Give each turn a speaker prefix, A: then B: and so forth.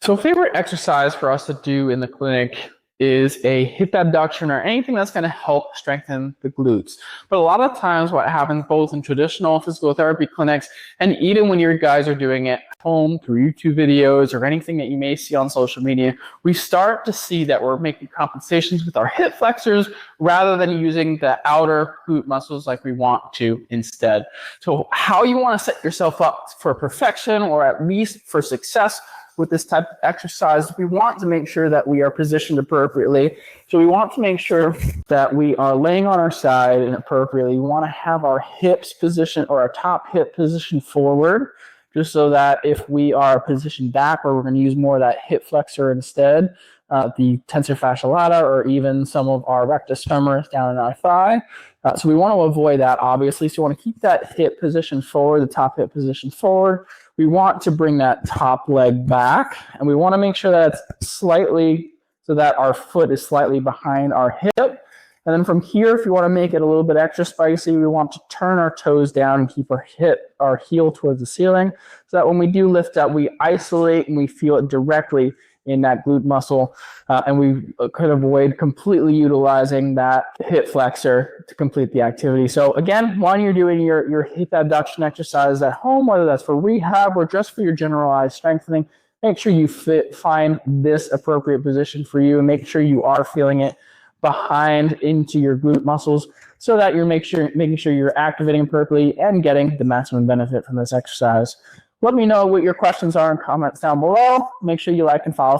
A: So favorite exercise for us to do in the clinic is a hip abduction or anything that's going to help strengthen the glutes. But a lot of times what happens both in traditional physical therapy clinics and even when your guys are doing it at home through YouTube videos or anything that you may see on social media, we start to see that we're making compensations with our hip flexors rather than using the outer glute muscles like we want to instead. So how you want to set yourself up for perfection or at least for success with this type of exercise, we want to make sure that we are positioned appropriately. So we want to make sure that we are laying on our side and appropriately. We want to have our hips positioned or our top hip positioned forward, just so that if we are positioned back where we're going to use more of that hip flexor instead, the tensor fascia lata or even some of our rectus femoris down in our thigh. So we want to avoid that, obviously. So we want to keep that hip position forward, the top hip position forward. We want to bring that top leg back, and we want to make sure that it's slightly, so that our foot is slightly behind our hip. And then from here, if you want to make it a little bit extra spicy, we want to turn our toes down and keep our heel towards the ceiling, so that when we do lift up, we isolate and we feel it directly in that glute muscle, and we could avoid completely utilizing that hip flexor to complete the activity. So again, when you're doing your hip abduction exercise at home, whether that's for rehab or just for your generalized strengthening, make sure you find this appropriate position for you and make sure you are feeling it behind into your glute muscles so that you're making sure you're activating appropriately and getting the maximum benefit from this exercise. Let me know what your questions are in comments down below. Make sure you like and follow.